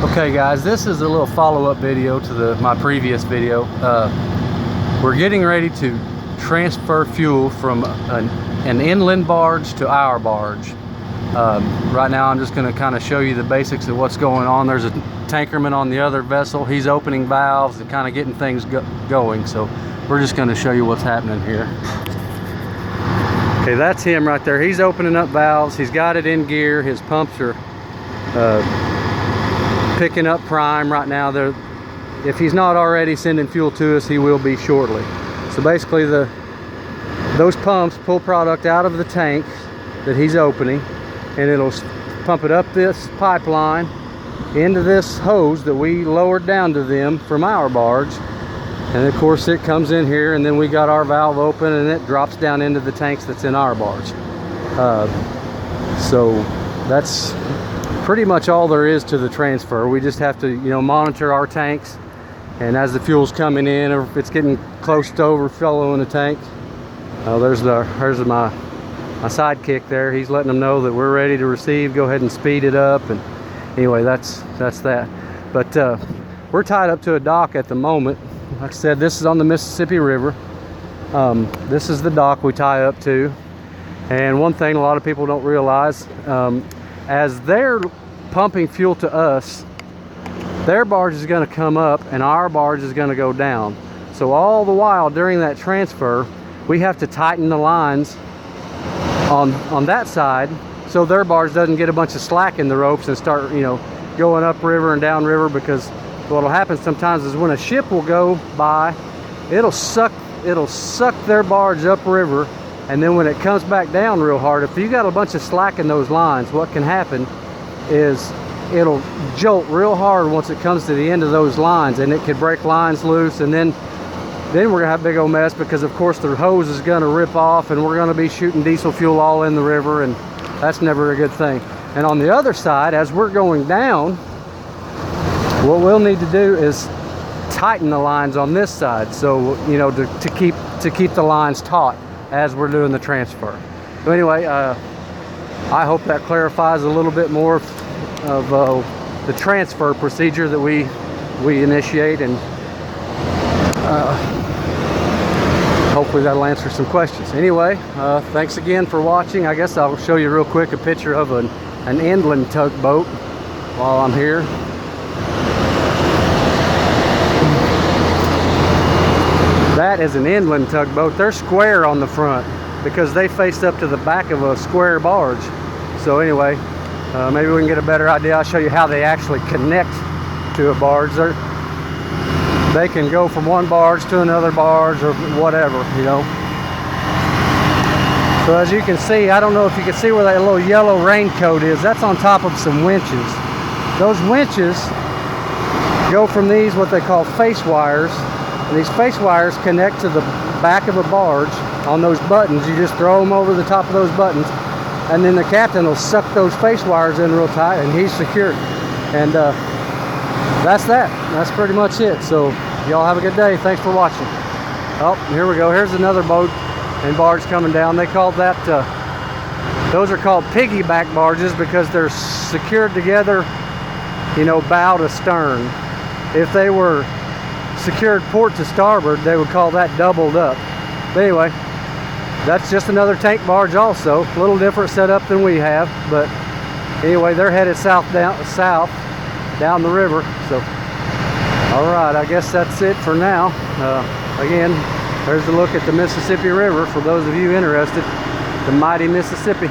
Okay guys, this is a little follow-up video to my previous video. We're getting ready to transfer fuel from an inland barge to our barge. Right now I'm just going to kind of show you the basics of what's going on. There's a tankerman on the other vessel. He's opening valves and kind of getting things going. So we're just going to show you what's happening here. Okay, that's him right there. He's opening up valves. He's got it in gear. His pumps are picking up prime right now. If he's not already sending fuel to us, he will be shortly. So basically those pumps pull product out of the tank that he's opening, and it'll pump it up this pipeline into this hose that we lowered down to them from our barge. And of course it comes in here, and then we got our valve open and it drops down into the tanks that's in our barge. So that's pretty much all there is to the transfer. We just have to, monitor our tanks, and as the fuel's coming in, or if it's getting close to overflowing the tank, there's my sidekick there. He's letting them know that we're ready to receive. Go ahead and speed it up. And anyway, that's that. But we're tied up to a dock at the moment. Like I said, this is on the Mississippi River. This is the dock we tie up to. And one thing a lot of people don't realize, as they're pumping fuel to us, their barge is going to come up and our barge is going to go down. So all the while during that transfer, we have to tighten the lines on that side so their barge doesn't get a bunch of slack in the ropes and start going upriver and downriver, because what'll happen sometimes is when a ship will go by, it'll suck their barge upriver, and then when it comes back down real hard, if you got a bunch of slack in those lines, what can happen is it'll jolt real hard once it comes to the end of those lines, and it could break lines loose, and then we're gonna have a big old mess, because of course the hose is gonna rip off and we're gonna be shooting diesel fuel all in the river, and that's never a good thing. And on the other side, as we're going down, what we'll need to do is tighten the lines on this side, so to keep the lines taut as we're doing the transfer. So anyway, I hope that clarifies a little bit more of the transfer procedure that we initiate, and hopefully that'll answer some questions. Anyway, thanks again for watching. I guess I'll show you real quick a picture of an inland tugboat while I'm here. That is an inland tugboat. They're square on the front because they face up to the back of a square barge. So anyway, maybe we can get a better idea. I'll show you how they actually connect to a barge. They can go from one barge to another barge or whatever, So as you can see, I don't know if you can see where that little yellow raincoat is. That's on top of some winches. Those winches go from these, what they call face wires. And these face wires connect to the back of a barge on those buttons. You just throw them over the top of those buttons, and then the captain will suck those face wires in real tight, and he's secured. And that's that. That's pretty much it. So y'all have a good day. Thanks for watching. Oh, here we go. Here's another boat and barge coming down. They call that, those are called piggyback barges because they're secured together, bow to stern. If they were secured port to starboard, they would call that doubled up. But anyway, that's just another tank barge also. A little different setup than we have, but anyway, they're headed south down the river. So all right, I guess that's it for now. Again, there's a look at the Mississippi River for those of you interested. The mighty Mississippi.